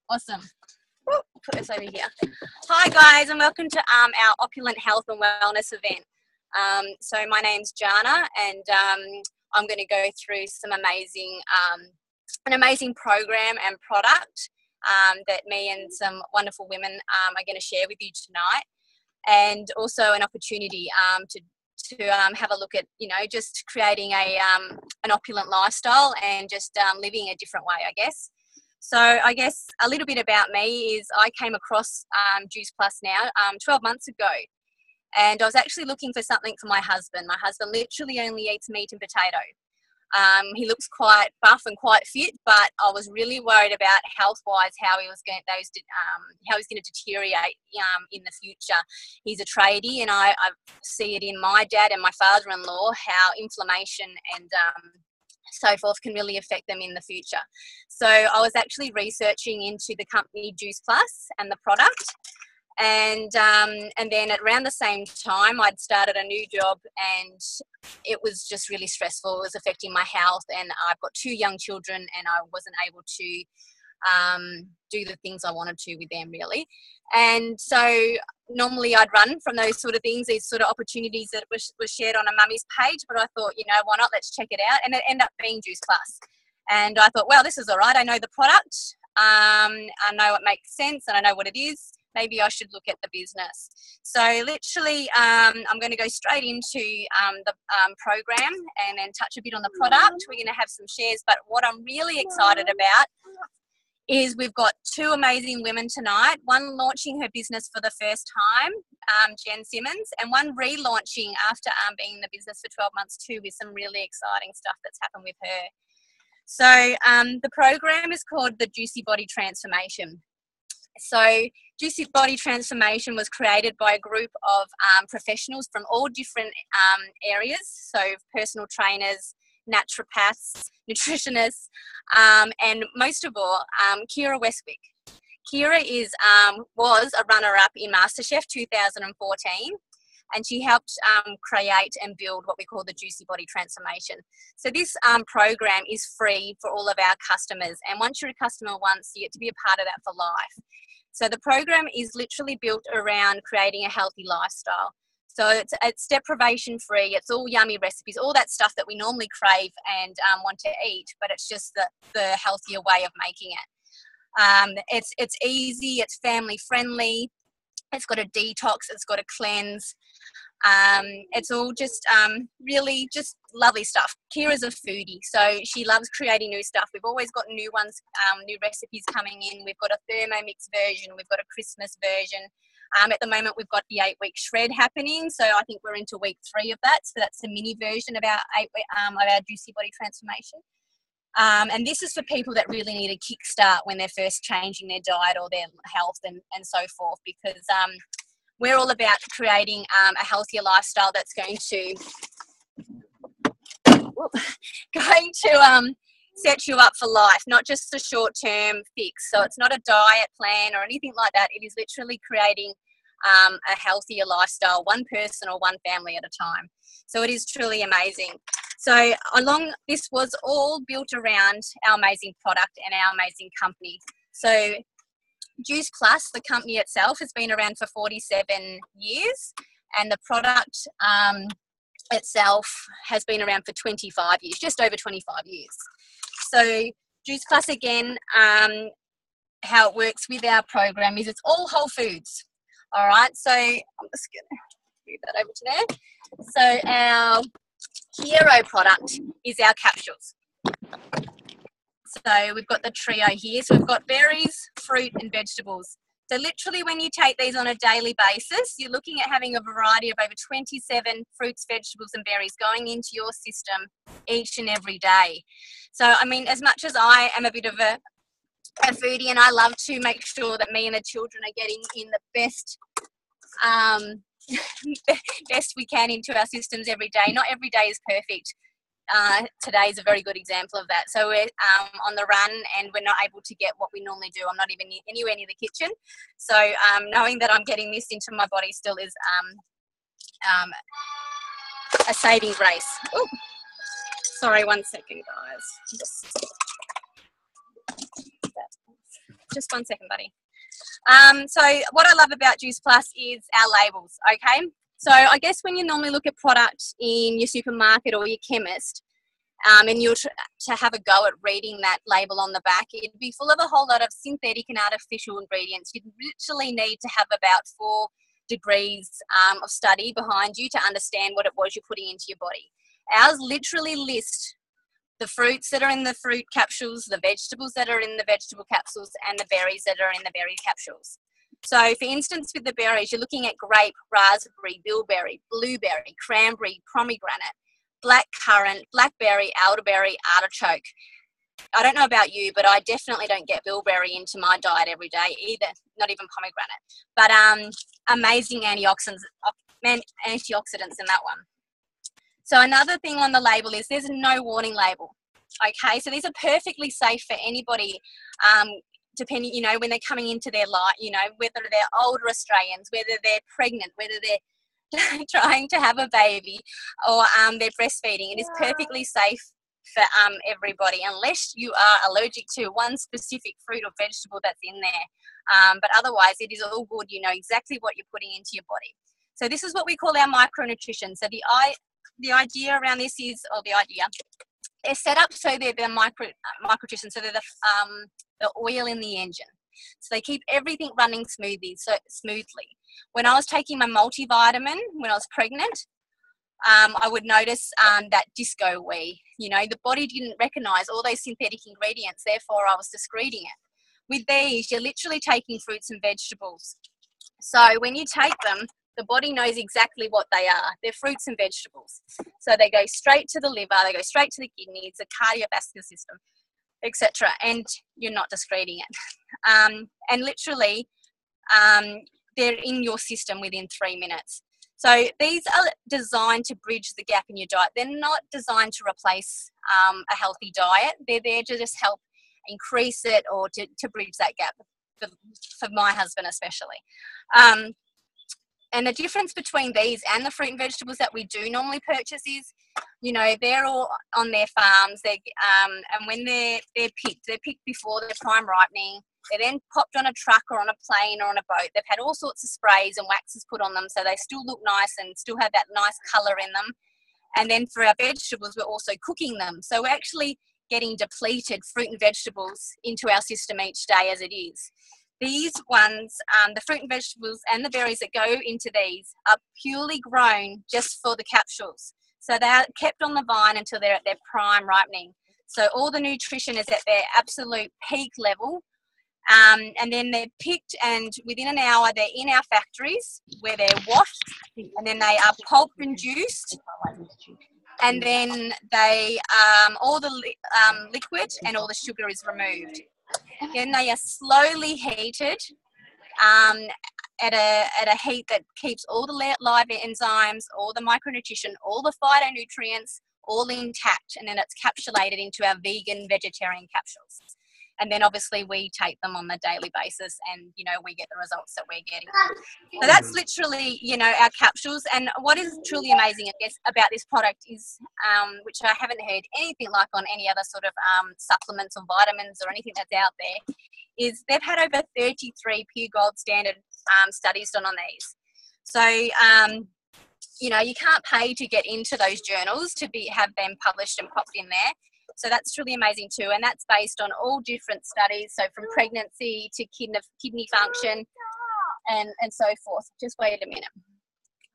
Awesome. Ooh, put this over here. Hi guys, and welcome to our Opulent Health and Wellness event. So my name's Jana, and I'm going to go through some an amazing program and product that me and some wonderful women are going to share with you tonight, and also an opportunity to have a look at, just creating an opulent lifestyle and just living a different way, I guess. So I guess a little bit about me is I came across Juice Plus now 12 months ago, and I was actually looking for something for my husband. My husband literally only eats meat and potato. He looks quite buff and quite fit, but I was really worried about health-wise how he was going to deteriorate in the future. He's a tradie, and I see it in my dad and my father-in-law how inflammation and so forth can really affect them in the future. So I was actually researching into the company Juice Plus and the product. And then at around the same time, I'd started a new job, and it was just really stressful. It was affecting my health, and I've got 2 young children, and I wasn't able to do the things I wanted to with them, really. And so normally I'd run from those sort of things, these sort of opportunities that was shared on a mummy's page, but I thought, why not? Let's check it out. And it ended up being Juice Plus. And I thought, well, this is all right. I know the product. I know it makes sense, and I know what it is. Maybe I should look at the business. So literally, I'm going to go straight into the program and then touch a bit on the product. We're going to have some shares, but what I'm really excited about is we've got 2 amazing women tonight, one launching her business for the first time, Jen Simmons, and one relaunching after being in the business for 12 months too, with some really exciting stuff that's happened with her. So the program is called the Juicy Body Transformation. So Juicy Body Transformation was created by a group of professionals from all different areas, so personal trainers, naturopaths, nutritionists, and most of all, Kira Westwick. Kira was a runner-up in MasterChef 2014, and she helped create and build what we call the Juicy Body Transformation. So this program is free for all of our customers, and once you're a customer once, you get to be a part of that for life. So the program is literally built around creating a healthy lifestyle. So it's deprivation free, it's all yummy recipes, all that stuff that we normally crave and want to eat, but it's just the healthier way of making it. It's easy, it's family friendly, it's got a detox, it's got a cleanse. It's all just really just lovely stuff. Kira's a foodie, so she loves creating new stuff. We've always got new ones, new recipes coming in. We've got a Thermomix version, we've got a Christmas version. At the moment, we've got the 8-week shred happening, so I think we're into week 3 of that. So that's the mini version of our Juicy Body Transformation. And this is for people that really need a kickstart when they're first changing their diet or their health and so forth, because we're all about creating a healthier lifestyle that's going to set you up for life, not just a short-term fix. So it's not a diet plan or anything like that. It is literally creating a healthier lifestyle, one person or one family at a time. So it is truly amazing. So this was all built around our amazing product and our amazing company. So Juice Plus, the company itself, has been around for 47 years, and the product itself has been around for 25 years, just over 25 years. So Juice Plus, again, how it works with our program is it's all whole foods. All right, so I'm just going to move that over to there. So our hero product is our capsules. So we've got the trio here. So we've got berries, fruit and vegetables. So literally when you take these on a daily basis, you're looking at having a variety of over 27 fruits, vegetables and berries going into your system each and every day. So, I mean, as much as I am a bit of a foodie and I love to make sure that me and the children are getting in the best best we can into our systems every day. Not every day is perfect. Today is a very good example of that. So we're on the run and we're not able to get what we normally do. I'm not even anywhere near the kitchen. So knowing that I'm getting this into my body still is a saving grace. Ooh. Sorry, 1 second, guys. Just just 1 second, buddy. So what I love about Juice Plus is our labels, okay? So I guess when you normally look at product in your supermarket or your chemist, and you're to have a go at reading that label on the back, it'd be full of a whole lot of synthetic and artificial ingredients. You'd literally need to have about 4 degrees of study behind you to understand what it was you're putting into your body. Ours literally list the fruits that are in the fruit capsules, the vegetables that are in the vegetable capsules, and the berries that are in the berry capsules. So for instance, with the berries, you're looking at grape, raspberry, bilberry, blueberry, cranberry, pomegranate, black currant, blackberry, elderberry, artichoke. I don't know about you, but I definitely don't get bilberry into my diet every day either, not even pomegranate. But amazing antioxidants in that one. So another thing on the label is there's no warning label. Okay, so these are perfectly safe for anybody, depending, you know, when they're coming into their life, you know, whether they're older Australians, whether they're pregnant, whether they're trying to have a baby, or they're breastfeeding. It is perfectly safe for everybody, unless you are allergic to one specific fruit or vegetable that's in there. But otherwise, it is all good. You know exactly what you're putting into your body. So this is what we call our micronutrition. So the idea around this is, they're set up so they're the micronutrition, so they're the oil in the engine. So they keep everything running smoothly. When I was taking my multivitamin when I was pregnant, I would notice that disco wee. You know, the body didn't recognise all those synthetic ingredients, therefore I was discreting it. With these, you're literally taking fruits and vegetables. So when you take them, the body knows exactly what they are. They're fruits and vegetables. So they go straight to the liver, they go straight to the kidneys, the cardiovascular system, etc. And you're not discreting it. And literally, they're in your system within 3 minutes. So these are designed to bridge the gap in your diet. They're not designed to replace a healthy diet. They're there to just help increase it or to bridge that gap for my husband especially. And the difference between these and the fruit and vegetables that we do normally purchase is, you know, they're all on their farms. And when they're picked before their prime ripening. They're then popped on a truck or on a plane or on a boat. They've had all sorts of sprays and waxes put on them so they still look nice and still have that nice colour in them. And then for our vegetables, we're also cooking them. So we're actually getting depleted fruit and vegetables into our system each day as it is. These ones, the fruit and vegetables and the berries that go into these are purely grown just for the capsules. So they're kept on the vine until they're at their prime ripening. So all the nutrition is at their absolute peak level. And then they're picked, and within an hour they're in our factories where they're washed, and then they are pulp and juiced, and then they all the liquid and all the sugar is removed. Then they are slowly heated at a heat that keeps all the live enzymes, all the micronutrition, all the phytonutrients all intact, and then it's capsulated into our vegan vegetarian capsules. And then obviously we take them on a daily basis, and, you know, we get the results that we're getting. So that's literally, you know, our capsules. And what is truly amazing, I guess, about this product is, which I haven't heard anything like on any other sort of supplements or vitamins or anything that's out there, is they've had over 33 pure gold standard studies done on these. So, you know, you can't pay to get into those journals to have them published and popped in there. So that's truly amazing too, and that's based on all different studies, so from pregnancy to kidney function and so forth. Just wait a minute.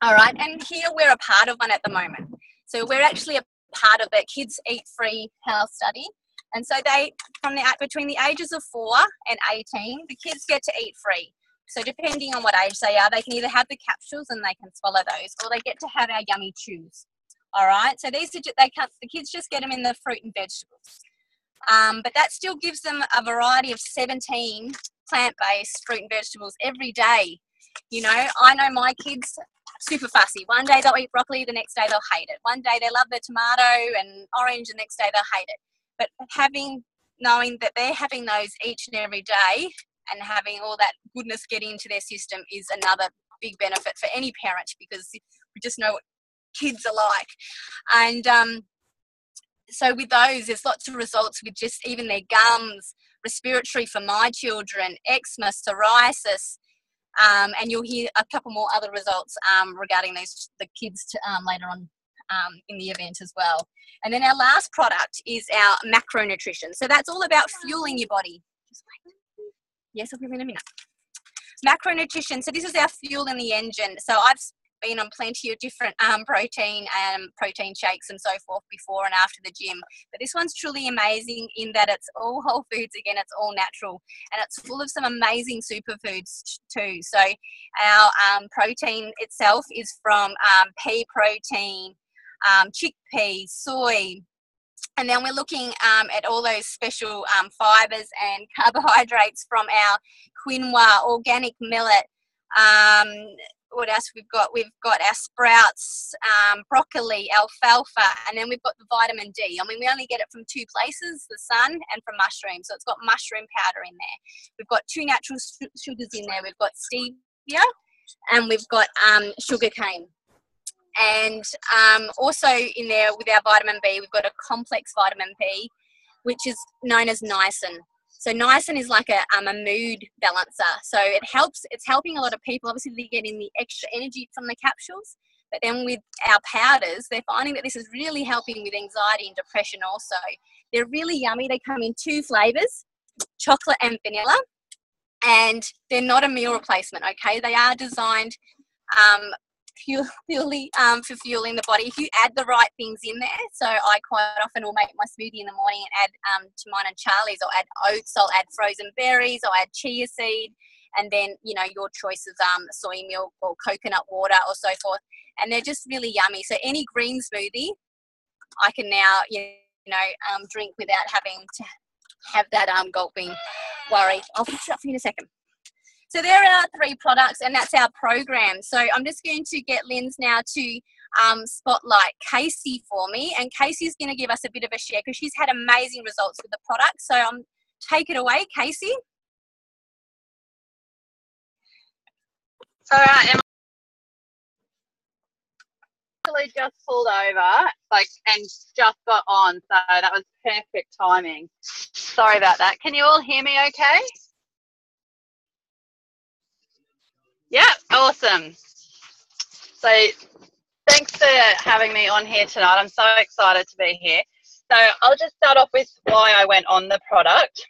All right, and here we're a part of one at the moment. So we're actually a part of the Kids Eat Free Health Study, and so they, between the ages of 4 and 18, the kids get to eat free. So depending on what age they are, they can either have the capsules and they can swallow those, or they get to have our yummy chews. All right, so these are the kids just get them in the fruit and vegetables. But that still gives them a variety of 17 plant-based fruit and vegetables every day. You know, I know my kids, super fussy. One day they'll eat broccoli, the next day they'll hate it. One day they love their tomato and orange, the next day they'll hate it. But knowing that they're having those each and every day and having all that goodness get into their system is another big benefit for any parent, because we just know what kids are like. And So with those, there's lots of results with just even their gums, respiratory for my children, eczema, psoriasis, and you'll hear a couple more other results regarding the kids later on in the event as well. And then our last product is our macronutrition. So that's all about fueling your body. Just wait. Yes, I'll be in a minute. Macronutrition. So this is our fuel in the engine. So I've been on plenty of different protein shakes and so forth before and after the gym, but this one's truly amazing in that it's all whole foods. Again, it's all natural, and it's full of some amazing superfoods too. So our protein itself is from pea protein, chickpeas, soy, and then we're looking at all those special fibers and carbohydrates from our quinoa, organic millet. What else we've got? We've got our sprouts, broccoli, alfalfa, and then we've got the vitamin D. I mean, we only get it from two places, the sun and from mushrooms. So it's got mushroom powder in there. We've got two natural sugars in there. We've got stevia and we've got sugar cane. And also in there with our vitamin B, we've got a complex vitamin B, which is known as niacin. So niacin is like a mood balancer. So it's helping a lot of people. Obviously, they're getting the extra energy from the capsules. But then with our powders, they're finding that this is really helping with anxiety and depression also. They're really yummy. They come in two flavors, chocolate and vanilla. And they're not a meal replacement, okay? They are designed purely for fueling the body. If you add the right things in there, so I quite often will make my smoothie in the morning and add to mine and Charlie's. I'll add oats, I'll add frozen berries, I'll add chia seed, and then your choice of soy milk or coconut water or so forth, and they're just really yummy. So any green smoothie I can now drink without having to have that gulping worry. I'll fix it up for you in a second. So there are 3 products, and that's our program. So I'm just going to get Linz now to spotlight Casey for me, and Casey's going to give us a bit of a share because she's had amazing results with the product. So take it away, Casey. All right, Emma. Actually just pulled over, and just got on, so that was perfect timing. Sorry about that. Can you all hear me okay? Yeah, awesome. So thanks for having me on here tonight. I'm so excited to be here. So I'll just start off with why I went on the product.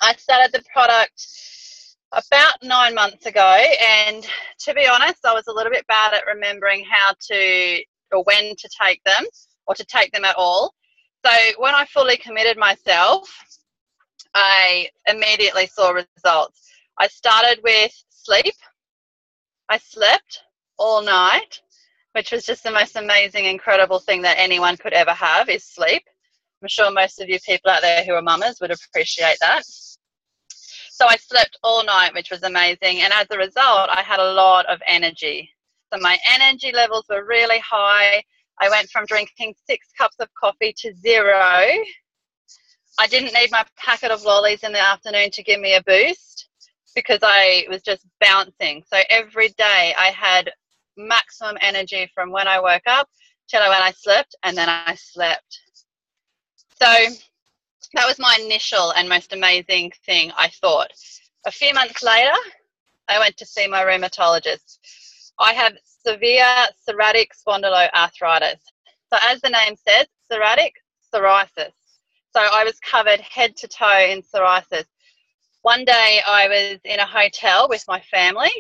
I started the product about 9 months ago, and to be honest, I was a little bit bad at remembering how to or when to take them or to take them at all. So when I fully committed myself, I immediately saw results. I started with sleep. I slept all night, which was just the most amazing, incredible thing that anyone could ever have, is sleep. I'm sure most of you people out there who are mamas would appreciate that. So I slept all night, which was amazing. And as a result, I had a lot of energy. So my energy levels were really high. I went from drinking 6 cups of coffee to 0. I didn't need my packet of lollies in the afternoon to give me a boost because I was just bouncing. So every day I had maximum energy from when I woke up till when I slept, and then I slept. So that was my initial and most amazing thing, I thought. A few months later, I went to see my rheumatologist. I have severe psoriatic spondyloarthritis. So as the name says, psoriasis. So I was covered head to toe in psoriasis. One day I was in a hotel with my family,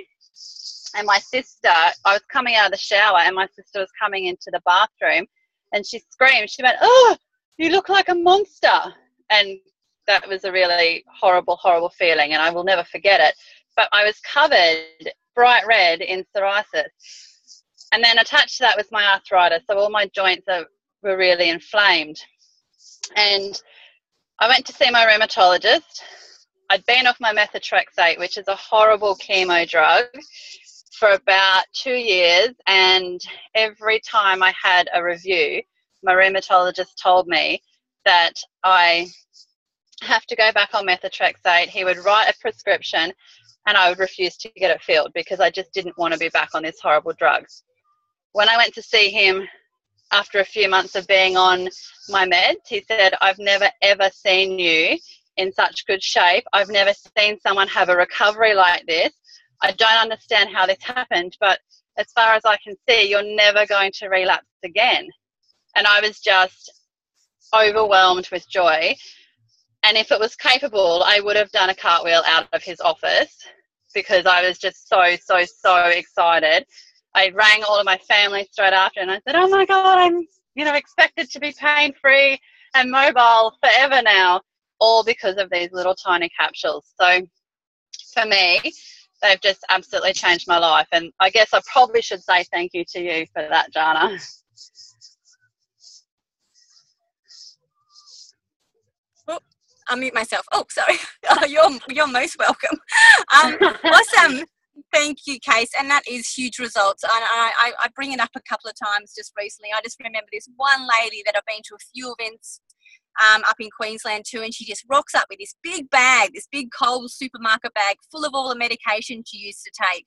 and my sister, I was coming out of the shower, and my sister was coming into the bathroom, and she screamed. She went, "Oh, you look like a monster." And that was a really horrible, horrible feeling, and I will never forget it. But I was covered bright red in psoriasis. And then attached to that was my arthritis, so all my joints were really inflamed. And I went to see my rheumatologist. I'd been off my methotrexate, which is a horrible chemo drug, for about 2 years, and every time I had a review, my rheumatologist told me that I have to go back on methotrexate. He would write a prescription and I would refuse to get it filled because I just didn't want to be back on this horrible drug. When I went to see him after a few months of being on my meds, he said, I've never ever seen you in such good shape. I've never seen someone have a recovery like this. I don't understand how this happened, but as far as I can see, you're never going to relapse again. And I was just overwhelmed with joy. And if it was capable, I would have done a cartwheel out of his office because I was just so excited. I rang all of my family straight after and I said, oh my God, I'm, expected to be pain-free and mobile forever now, all because of these little tiny capsules. So for me, they've just absolutely changed my life. And I guess I probably should say thank you to you for that, Jana. Unmute myself. Oh, sorry. Oh, you're most welcome. Awesome. Thank you, Case. And that is huge results. And I bring it up a couple of times just recently. I just remember this one lady that I've been to a few events up in Queensland too, and she just rocks up with this big bag, this big Coles supermarket bag full of all the medication she used to take.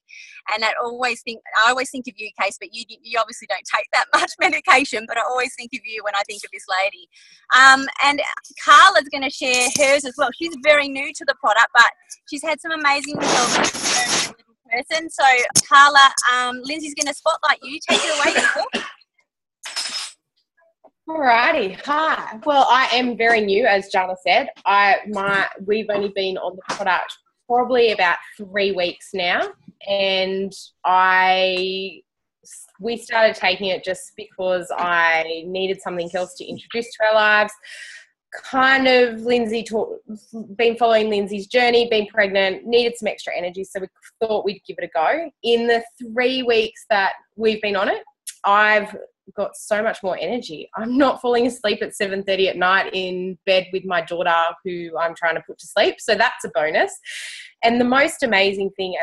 And I always think of you, Case, but you obviously don't take that much medication, but I always think of you when I think of this lady. And Carla's going to share hers as well. She's very new to the product, but she's had some amazing results with her person. So Carla, Lindsay's going to spotlight you. Take it away, girl. Alrighty, hi. Well, I am very new, as Jana said. We've only been on the product probably about 3 weeks now, and we started taking it just because I needed something else to introduce to our lives. Kind of been following Lindsay's journey, been pregnant, needed some extra energy, so we thought we'd give it a go. In the 3 weeks that we've been on it, I've got so much more energy. I'm not falling asleep at 7:30 at night in bed with my daughter who I'm trying to put to sleep. So that's a bonus. And the most amazing thing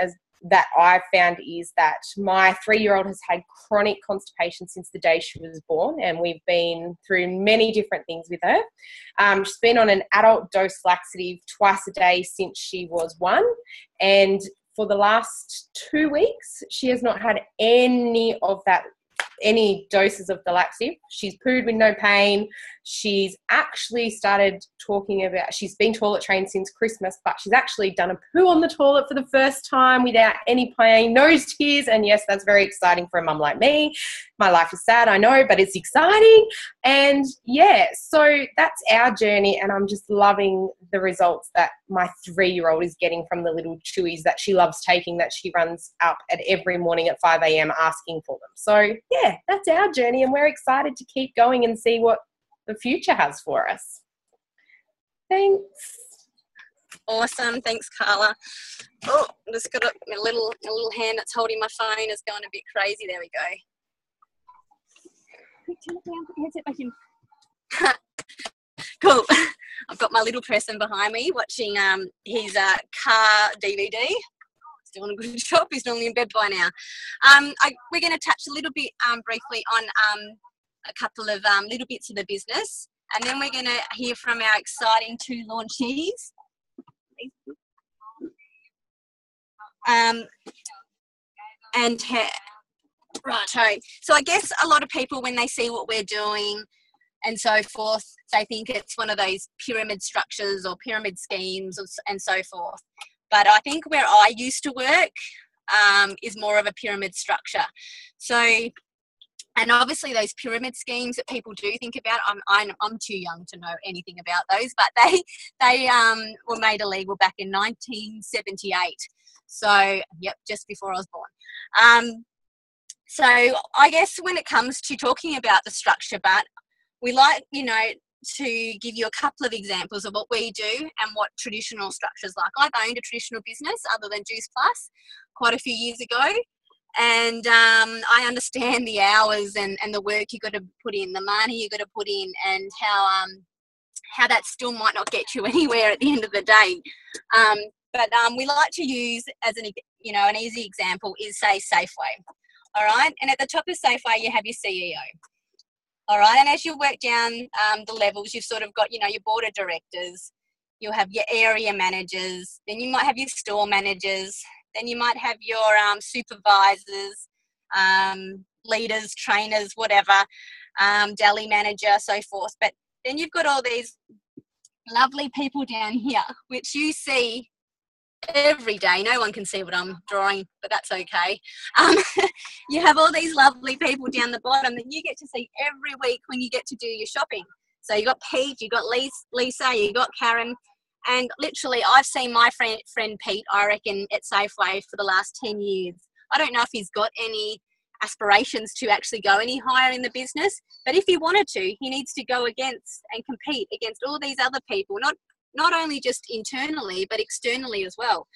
that I've found is that my 3-year-old has had chronic constipation since the day she was born, and we've been through many different things with her. She's been on an adult dose laxative twice a day since she was 1, and for the last 2 weeks, she has not had any doses of the laxative. She's pooed with no pain. She's actually started talking about, she's been toilet trained since Christmas, but she's actually done a poo on the toilet for the first time without any pain, nose tears. And yes, that's very exciting for a mum like me. My life is sad, I know, but it's exciting. And yeah, so that's our journey. And I'm just loving the results that my 3-year-old is getting from the little chewies that she loves taking, that she runs up at every morning at 5 a.m. asking for them. So yeah, that's our journey, and we're excited to keep going and see what the future has for us. Thanks. Awesome. Thanks, Carla. Oh, I just got a little hand that's holding my phone is going a bit crazy. There we go. Quick, turn it down, put your headset back in. Cool. I've got my little person behind me watching his car DVD. He's doing a good job. He's normally in bed by now. We're going to touch a little bit briefly on a couple of little bits of the business, and then we're going to hear from our exciting 2 launchees. Righto. So I guess a lot of people, when they see what we're doing and so forth, they think it's one of those pyramid structures or pyramid schemes and so forth. But I think where I used to work is more of a pyramid structure. So, and obviously those pyramid schemes that people do think about, I'm too young to know anything about those, but they were made illegal back in 1978. So, yep, just before I was born. So I guess when it comes to talking about the structure, but we like, to give you a couple of examples of what we do and what traditional structures like. I've owned a traditional business other than Juice Plus quite a few years ago. And I understand the hours and the work you've got to put in, the money you've got to put in, and how that still might not get you anywhere at the end of the day. But we like to use as an easy example is, say, Safeway. All right, and at the top of Safeway you have your CEO. All right, and as you work down the levels, you've sort of got your board of directors. You'll have your area managers. Then you might have your store managers. Then you might have your supervisors, leaders, trainers, whatever. deli manager, so forth. But then you've got all these lovely people down here, which you see every day. No one can see what I'm drawing, but that's okay. You have all these lovely people down the bottom that you get to see every week when you get to do your shopping. So you got Pete, you got Lisa, you got Karen, and literally I've seen my friend Pete, I reckon, at Safeway for the last 10 years. I don't know if he's got any aspirations to actually go any higher in the business, but if he wanted to, he needs to go against and compete against all these other people, not only just internally, but externally as well.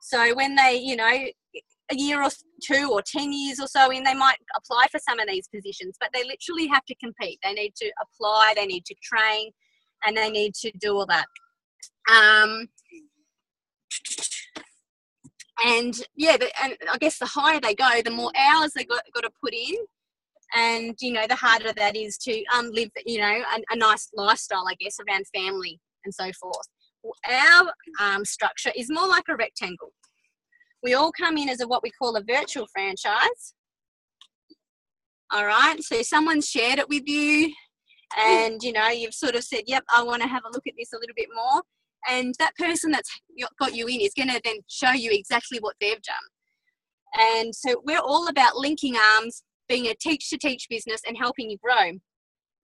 So when they, you know, a year or 2 or 10 years or so in, they might apply for some of these positions, but they literally have to compete. They need to apply, they need to train, and they need to do all that. And yeah, and I guess the higher they go, the more hours they got to put in, and you know, the harder that is to live, you know, a nice lifestyle, I guess, around family and so forth. Our structure is more like a rectangle. We all come in as what we call a virtual franchise. All right, so someone's shared it with you, and you know, you've sort of said, yep, I want to have a look at this a little bit more. And that person that's got you in is going to then show you exactly what they've done. And so we're all about linking arms, being a teach-to-teach business and helping you grow.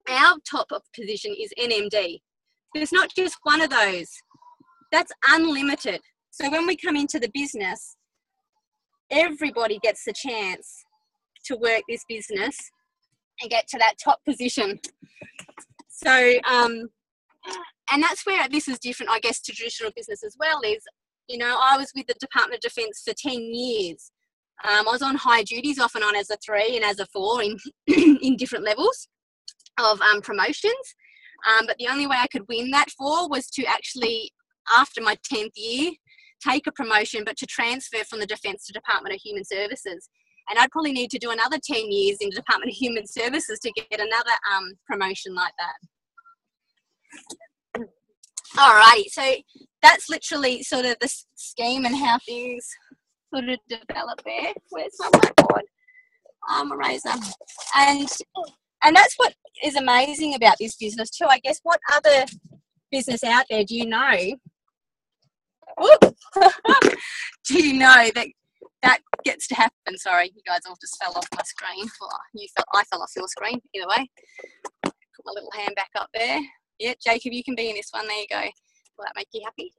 Our top position is NMD. There's not just one of those. That's unlimited. So when we come into the business, everybody gets the chance to work this business and get to that top position. So, and that's where this is different, I guess, to traditional business as well, is, you know, I was with the Department of Defence for 10 years. I was on high duties, off and on as a 3 and as a 4 in, in different levels of promotions. But the only way I could win that for was to actually, after my 10th year, take a promotion, but to transfer from the Defence to Department of Human Services. And I'd probably need to do another 10 years in the Department of Human Services to get another promotion like that. Alrighty, so that's literally sort of the scheme and how things sort of develop there. Where's my blackboard? Eraser. And that's what is amazing about this business too. I guess, what other business out there do you know? Do you know that gets to happen? Sorry, you guys all just fell off my screen. I fell off your screen. Either way, put my little hand back up there. Yeah, Jacob, you can be in this one. There you go. Will that make you happy?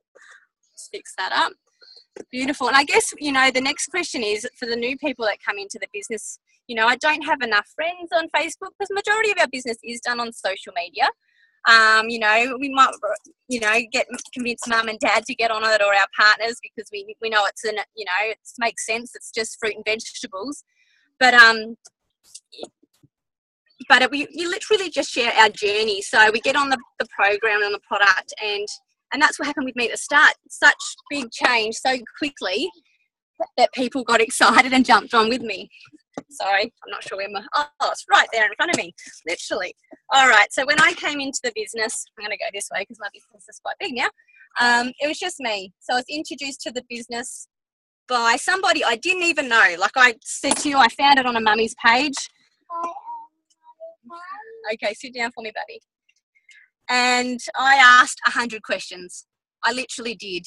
Just fix that up. Beautiful. And I guess, you know, the next question is for the new people that come into the business. You know, I don't have enough friends on Facebook because majority of our business is done on social media. You know, we might, you know, convince mum and dad to get on it, or our partners, because we know it's you know, it makes sense. It's just fruit and vegetables. But we literally just share our journey. So we get on the program and the product, and that's what happened with me at the start. Such big change so quickly that people got excited and jumped on with me. Sorry, I'm not sure where it's right there in front of me, literally. All right, so when I came into the business, I'm going to go this way because my business is quite big now. It was just me. So I was introduced to the business by somebody I didn't even know. Like I said to you, I found it on a mummy's page. Okay, sit down for me, buddy. And I asked 100 questions. I literally did.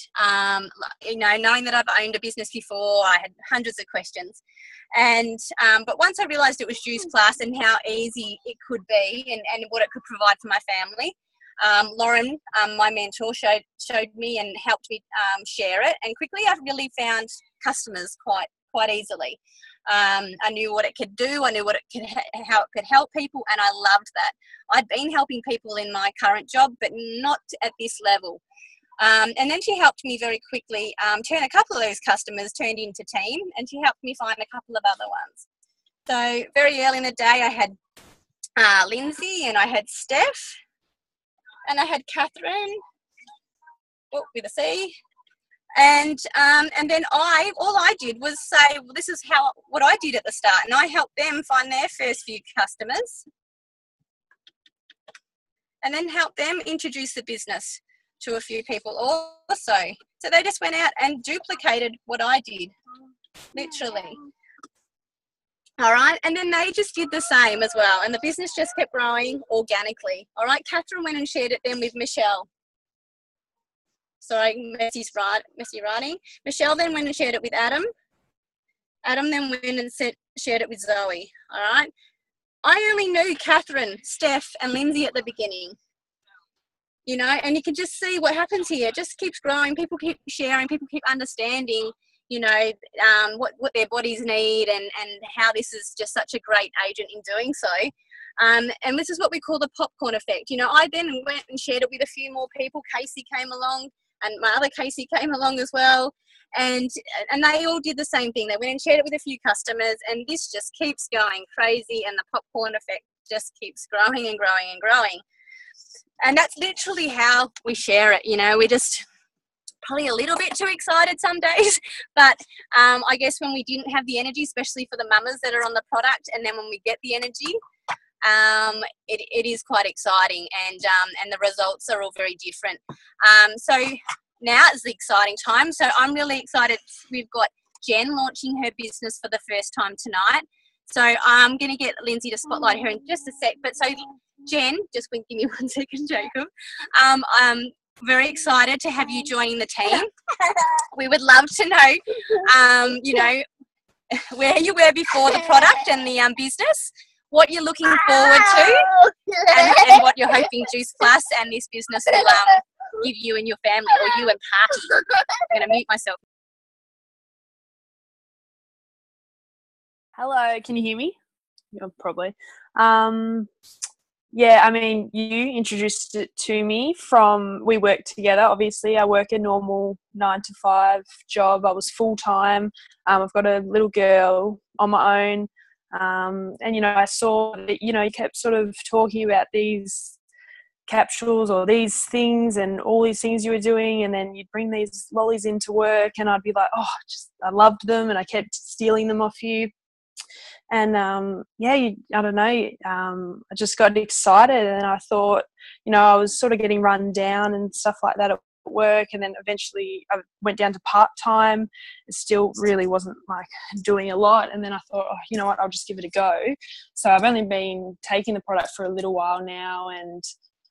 You know, knowing that I've owned a business before, I had hundreds of questions. And but once I realised it was Juice Plus and how easy it could be and what it could provide for my family, Lauren, my mentor, showed me and helped me share it. And quickly I really found customers quite easily. I knew what it could do. I knew how it could help people, and I loved that. I'd been helping people in my current job, but not at this level. And then she helped me very quickly turn a couple of those customers turned into team, and she helped me find a couple of other ones. So very early in the day, I had Lindsay, and I had Steph, and I had Catherine, with a C. And then all I did was say, well, this is what I did at the start, and I helped them find their first few customers, and then helped them introduce the business to a few people also. So they just went out and duplicated what I did, literally. All right, and then they just did the same as well, and the business just kept growing organically. All right, Catherine went and shared it then with Michelle. Sorry, Messy writing. Michelle then went and shared it with Adam. Adam then went and shared it with Zoe. All right, I only knew Catherine, Steph, and Lindsay at the beginning. You know, and you can just see what happens here. It just keeps growing. People keep sharing. People keep understanding, you know, what their bodies need, and how this is just such a great agent in doing so. And this is what we call the popcorn effect. You know, I then went and shared it with a few more people. Casey came along, and my other Casey came along as well. And they all did the same thing. They went and shared it with a few customers, and this just keeps going crazy, and the popcorn effect just keeps growing and growing and growing. And that's literally how we share it. You know, we're just probably a little bit too excited some days, but I guess when we didn't have the energy, especially for the mamas that are on the product, and then when we get the energy, it is quite exciting, and the results are all very different. So now is the exciting time. So I'm really excited. We've got Jen launching her business for the first time tonight. So I'm going to get Lindsay to spotlight her in just a sec. But so Jen, just give me 1 second, Jacob. I'm very excited to have you joining the team. We would love to know, you know, where you were before the product and the business, what you're looking forward to, and what you're hoping Juice Plus and this business will give you and your family, or you and Party. I'm going to mute myself. Hello, can you hear me? Yeah, probably. Yeah, I mean, you introduced it to me we worked together, obviously. I work a normal 9-to-5 job. I was full-time. I've got a little girl on my own. And, you know, I saw that, you know, you kept sort of talking about these capsules or these things and all these things you were doing, and then you'd bring these lollies into work, and I'd be like, oh, I loved them, and I kept stealing them off you. And I don't know, I just got excited, and I thought, you know, I was sort of getting run down and stuff like that at work, and then eventually I went down to part-time. It still really wasn't like doing a lot, and then I thought, oh, you know what, I'll just give it a go. So I've only been taking the product for a little while now, and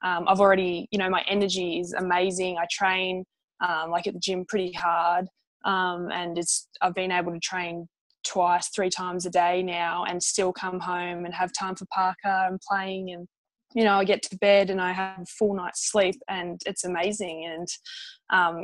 I've already, you know, my energy is amazing. I train like at the gym pretty hard, and I've been able to train 2-3 times a day now, and still come home and have time for Parker and playing, and you know, I get to bed and I have a full night's sleep, and it's amazing. And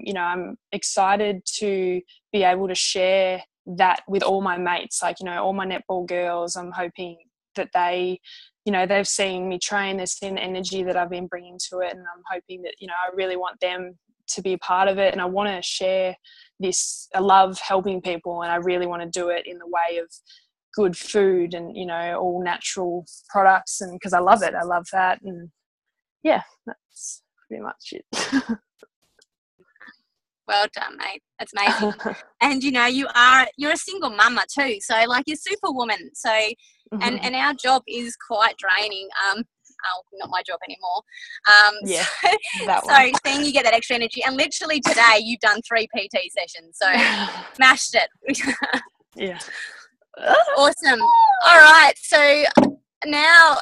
you know, I'm excited to be able to share that with all my mates, like, you know, all my netball girls. I'm hoping that they, you know, they've seen me train, they've seen the energy that I've been bringing to it, and I'm hoping that, you know, I really want them to be a part of it, and I want to share this. I love helping people, and I really want to do it in the way of good food and, you know, all natural products, and because I love it. I love that. And yeah, that's pretty much it. Well done, mate. That's amazing. And you know, you're a single mama too, so like you're superwoman. So and our job is quite draining. Not my job anymore. Yeah, so seeing you get that extra energy, and literally today you've done 3 PT sessions, so smashed it. Yeah. Awesome. All right, so now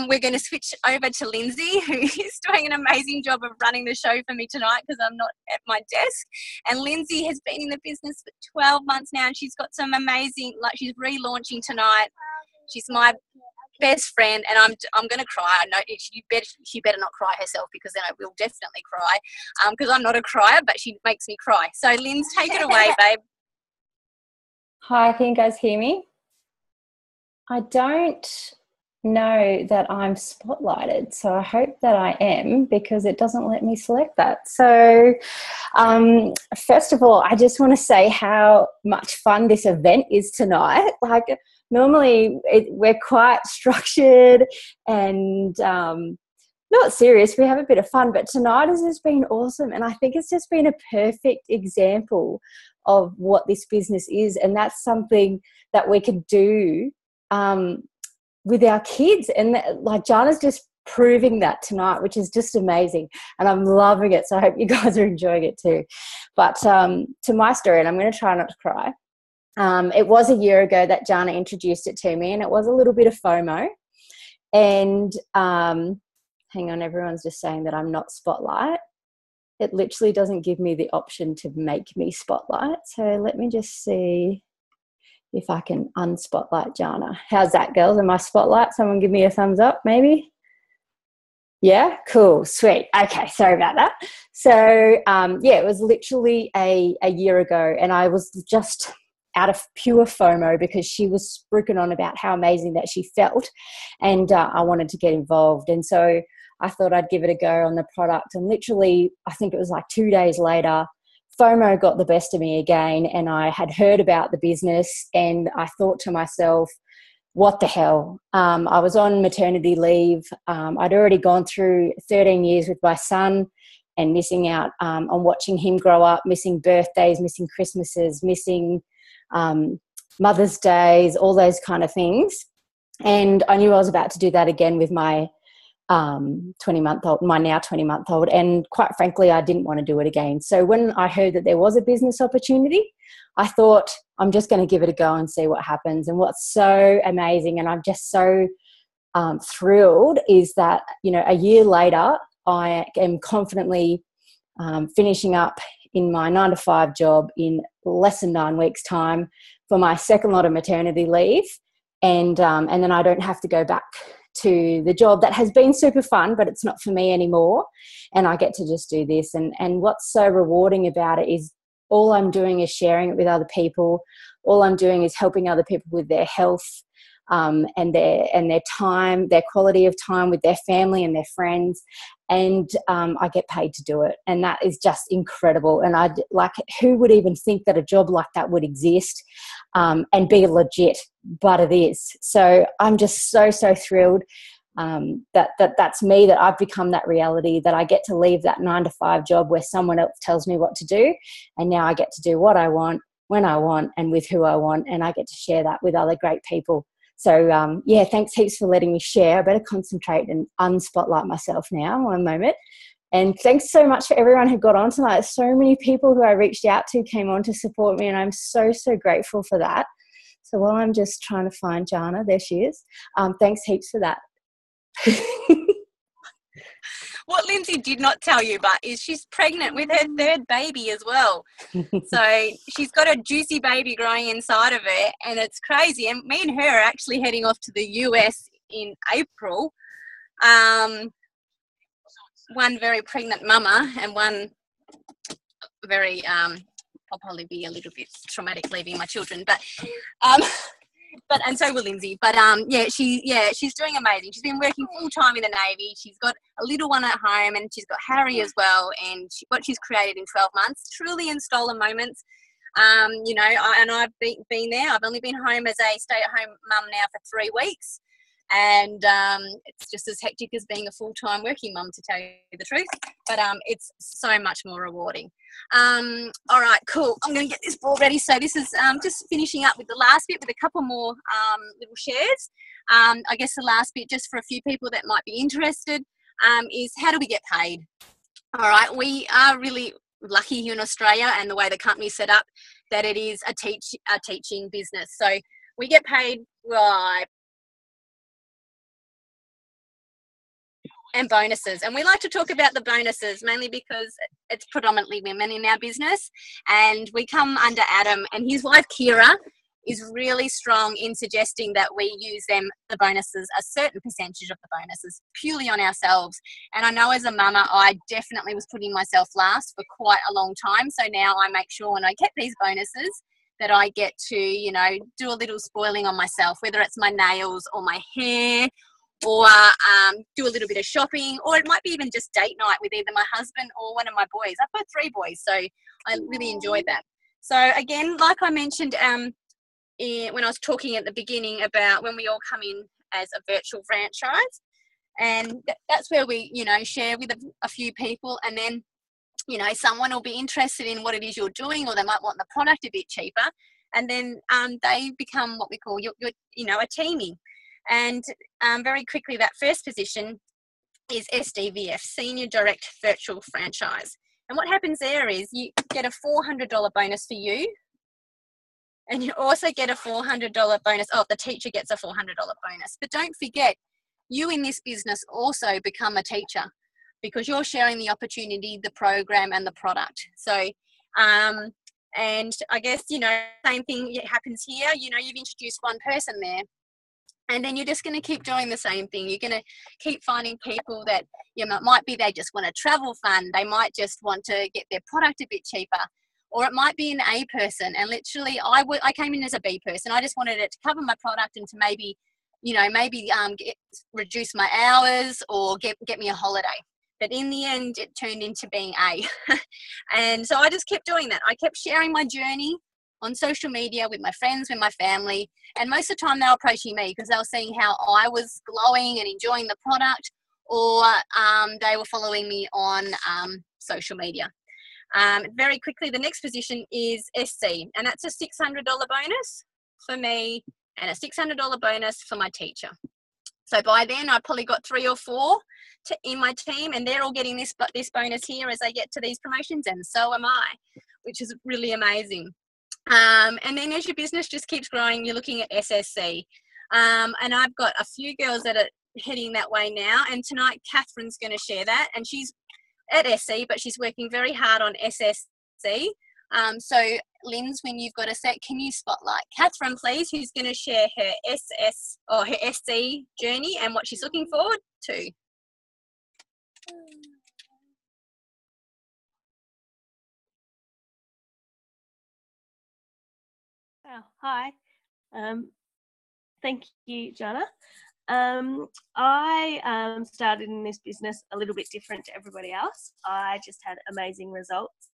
we're going to switch over to Lindsay, who is doing an amazing job of running the show for me tonight because I'm not at my desk. And Lindsay has been in the business for 12 months now, and she's got some amazing, like, she's relaunching tonight. She's my best friend, and I'm going to cry. I know she better not cry herself, because then I will definitely cry, because I'm not a crier, but she makes me cry. So Linz, take it away, babe. Hi, can you guys hear me? I don't know that I'm spotlighted, so I hope that I am, because it doesn't let me select that. So first of all, I just want to say how much fun this event is tonight. Like, normally we're quite structured and not serious. We have a bit of fun, but tonight has just been awesome, and I think it's just been a perfect example of what this business is, and that's something that we could do with our kids. And like Jana's just proving that tonight, which is just amazing, and I'm loving it. So I hope you guys are enjoying it too. But to my story, and I'm going to try not to cry. It was a year ago that Jana introduced it to me, and it was a little bit of FOMO. And hang on, everyone's just saying that I'm not Spotlight. It literally doesn't give me the option to make me Spotlight. So let me just see if I can unspotlight Jana. How's that, girls? Am I Spotlight? Someone give me a thumbs up, maybe? Yeah, cool, sweet. Okay, sorry about that. So, yeah, it was literally a year ago, and I was just out of pure FOMO because she was spruiking on about how amazing that she felt, and I wanted to get involved. And so I thought I'd give it a go on the product, and literally, I think it was like 2 days later, FOMO got the best of me again, and I had heard about the business, and I thought to myself, what the hell? I was on maternity leave. I'd already gone through 13 years with my son and missing out on watching him grow up, missing birthdays, missing Christmases, missing Mother's Days, all those kind of things. And I knew I was about to do that again with my 20-month-old, my now 20-month-old. And quite frankly, I didn't want to do it again. So when I heard that there was a business opportunity, I thought, I'm just going to give it a go and see what happens. And what's so amazing, and I'm just so thrilled, is that, you know, a year later, I am confidently finishing up in my 9-to-5 job in less than 9 weeks' time for my second lot of maternity leave. And then I don't have to go back to the job that has been super fun, but it's not for me anymore. And I get to just do this. And what's so rewarding about it is all I'm doing is sharing it with other people. All I'm doing is helping other people with their health and their time, their quality of time with their family and their friends. And I get paid to do it. And that is just incredible. And who would even think that a job like that would exist and be legit? But it is. So I'm just so thrilled that's me, that I've become that reality, that I get to leave that 9-to-5 job where someone else tells me what to do. And now I get to do what I want, when I want, and with who I want. And I get to share that with other great people. So, yeah, thanks heaps for letting me share. I better concentrate and unspotlight myself now, one moment. And thanks so much for everyone who got on tonight. So many people who I reached out to came on to support me, and I'm so grateful for that. So while I'm just trying to find Jana, there she is. Thanks heaps for that. What Lindsay did not tell you, but is she's pregnant with her third baby as well. So she's got a juicy baby growing inside of her, and it's crazy. And me and her are actually heading off to the US in April. One very pregnant mama, and one very I'll probably be a little bit traumatic leaving my children, but and so will Lindsay. But she's doing amazing. She's been working full time in the Navy. She's got a little one at home, and she's got Harry as well. And what she's created in 12 months, truly in stolen moments. You know, I've been there. I've only been home as a stay-at-home mum now for 3 weeks, and it's just as hectic as being a full-time working mum, to tell you the truth. But it's so much more rewarding. All right, cool. I'm going to get this ball ready. So this is just finishing up with the last bit with a couple more little shares. I guess the last bit, just for a few people that might be interested, is how do we get paid? All right, we are really lucky here in Australia, and the way the company's set up, that it is a teaching business. So we get paid and bonuses. And we like to talk about the bonuses mainly because it's predominantly women in our business, and we come under Adam, and his wife Kira is really strong in suggesting that we use the bonuses, a certain percentage of the bonuses, purely on ourselves. And I know as a mama, I definitely was putting myself last for quite a long time. So now I make sure when I get these bonuses that I get to, you know, do a little spoiling on myself, whether it's my nails or my hair, or do a little bit of shopping, or it might be even just date night with either my husband or one of my boys. I've got 3 boys, so I really enjoyed that. So again, like I mentioned when I was talking at the beginning about when we all come in as a virtual franchise, and that's where we, you know, share with a few people, and then, you know, someone will be interested in what it is you're doing, or they might want the product a bit cheaper, and then they become what we call your you know, a teaming. And very quickly, that first position is SDVF, Senior Direct Virtual Franchise. And what happens there is you get a $400 bonus for you And you also get a $400 bonus. Oh, the teacher gets a $400 bonus. But don't forget, you in this business also become a teacher because you're sharing the opportunity, the program, and the product. So, and I guess, you know, same thing happens here. You know, you've introduced one person there. And then you're just going to keep doing the same thing. You're going to keep finding people that, you know, might be they just want a travel fund. They might just want to get their product a bit cheaper. Or it might be an A person. And literally, I came in as a B person. I just wanted it to cover my product and to maybe, you know, reduce my hours or get me a holiday. But in the end, it turned into being A. And so I just kept doing that. I kept sharing my journey on social media with my friends, with my family. And most of the time they were approaching me because they were seeing how I was glowing and enjoying the product, or they were following me on social media. Very quickly, the next position is SC, and that's a $600 bonus for me and a $600 bonus for my teacher. So by then, I probably got 3 or 4 in my team, and they're all getting this bonus here as they get to these promotions, and so am I, which is really amazing. And then as your business just keeps growing, you're looking at SSC. And I've got a few girls that are heading that way now. And tonight, Catherine's going to share that. And she's at SC, but she's working very hard on SSC. So, Linz, when you've got a set, can you spotlight Catherine, please, who's going to share her her SC journey and what she's looking forward to? Wow. Hi. Thank you, Jana. I started in this business a little bit different to everybody else. I just had amazing results.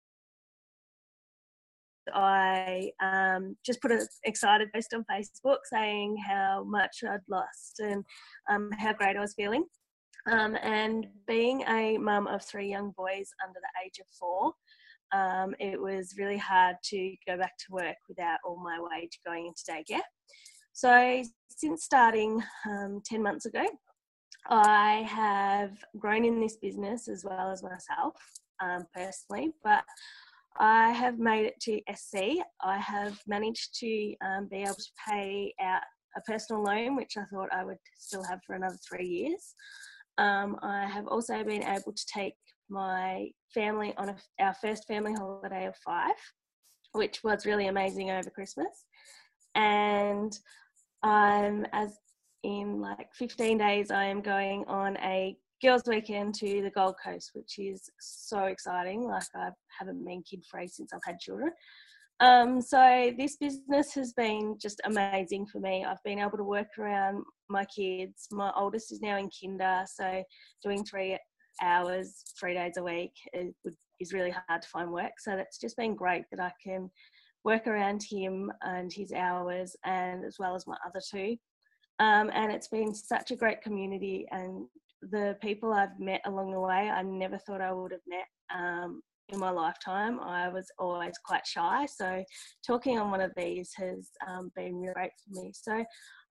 I just put an excited post on Facebook saying how much I'd lost and how great I was feeling. And being a mum of 3 young boys under the age of 4, it was really hard to go back to work without all my wage going into daycare. So since starting 10 months ago, I have grown in this business as well as myself personally, but I have made it to SC. I have managed to be able to pay out a personal loan, which I thought I would still have for another 3 years. I have also been able to take my family on our first family holiday of 5, which was really amazing over Christmas. And as in like 15 days, I am going on a girls' weekend to the Gold Coast, which is so exciting. Like, I haven't been kid-free since I've had children. So this business has been just amazing for me. I've been able to work around my kids. My oldest is now in kinder, so doing 3 hours 3 days a week is really hard to find work. So that's just been great that I can work around him and his hours, and as well as my other 2. And it's been such a great community, and the people I've met along the way, I never thought I would have met in my lifetime. I was always quite shy, so talking on one of these has been really great for me. So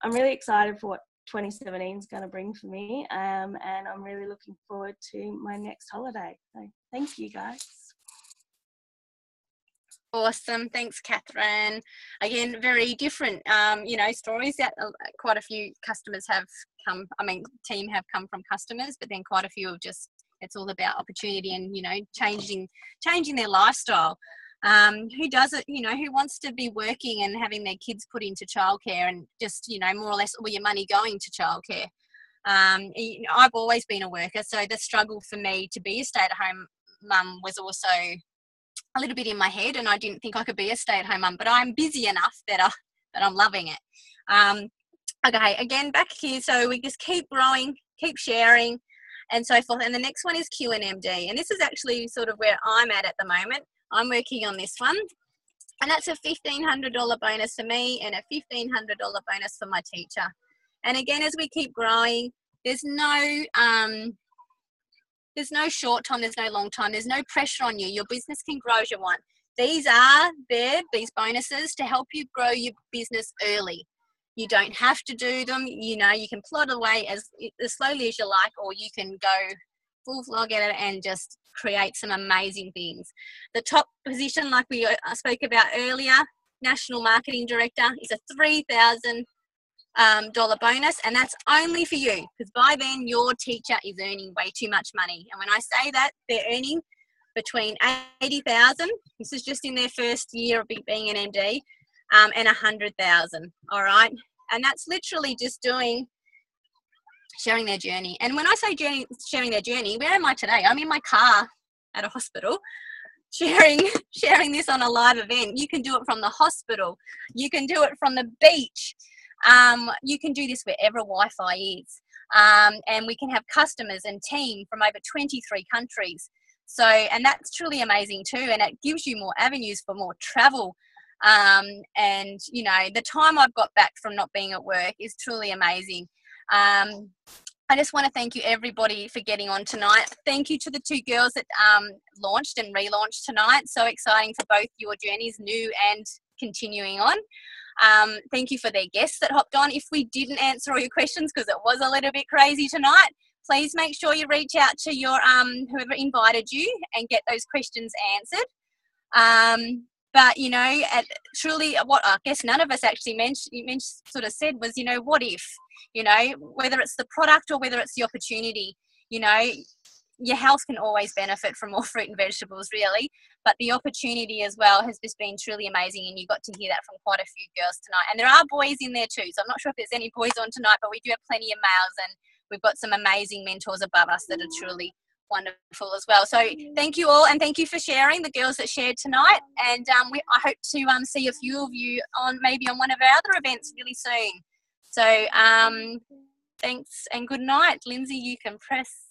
I'm really excited for what 2017 is going to bring for me, and I'm really looking forward to my next holiday. So thank you, guys. Awesome. Thanks, Catherine. Again, very different, stories that quite a few customers have come, team have come from customers, but then quite a few have just, it's all about opportunity and, changing their lifestyle. Who does it, who wants to be working and having their kids put into childcare and just, more or less all your money going to childcare. I've always been a worker, so the struggle for me to be a stay-at-home mum was also a little bit in my head, and I didn't think I could be a stay-at-home mum, but I'm busy enough that I'm loving it. Okay, again, back here, so we just keep growing, keep sharing, and so forth. And the next one is QNMD, and this is actually sort of where I'm at the moment. I'm working on this one, and that's a $1,500 bonus for me and a $1,500 bonus for my teacher. And again, as we keep growing, there's no short time, there's no long time, there's no pressure on you. Your business can grow as you want. These bonuses to help you grow your business early. You don't have to do them, you can plot away as slowly as you like, or you can go full vlog at it and just create some amazing things. The top position, like we spoke about earlier, National Marketing Director. It's a $3,000 bonus, and that's only for you, because by then your teacher is earning way too much money. And when I say that, they're earning between $80,000, this is just in their first year of being an MD, and $100,000. All right, and that's literally just sharing their journey. And when I say sharing their journey, where am I today? I'm in my car at a hospital, sharing this on a live event. You can do it from the hospital. You can do it from the beach. You can do this wherever Wi-Fi is. And we can have customers and team from over 23 countries. So, and that's truly amazing too. And it gives you more avenues for more travel. And, you know, the time I've got back from not being at work is truly amazing. I just want to thank you everybody for getting on tonight. Thank you to the two girls that launched and relaunched tonight. So exciting for both your journeys, new and continuing on. Thank you for their guests that hopped on. If we didn't answer all your questions, because it was a little bit crazy tonight, please make sure you reach out to your whoever invited you and get those questions answered. But, you know, truly what I guess none of us actually sort of said was, you know, what if, you know, whether it's the product or whether it's the opportunity, you know, your health can always benefit from more fruit and vegetables, really. But the opportunity as well has just been truly amazing, and you got to hear that from quite a few girls tonight. And there are boys in there too, so I'm not sure if there's any boys on tonight, but we do have plenty of males, and we've got some amazing mentors above us that are truly wonderful as well. So thank you all, and thank you for sharing, the girls that shared tonight. And I hope to see a few of you maybe on one of our other events really soon. So thanks and good night. Lindsay, you can press